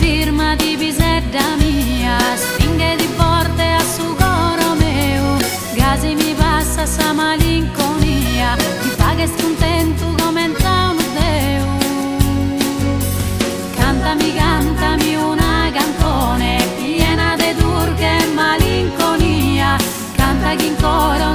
firma di bisedda mia, stringe di forte a su coro meu, gasi mi passa sa malinconia, mi fa che scontento come un Deu. Cantami una canzone piena di durche e malinconia, canta chi in coro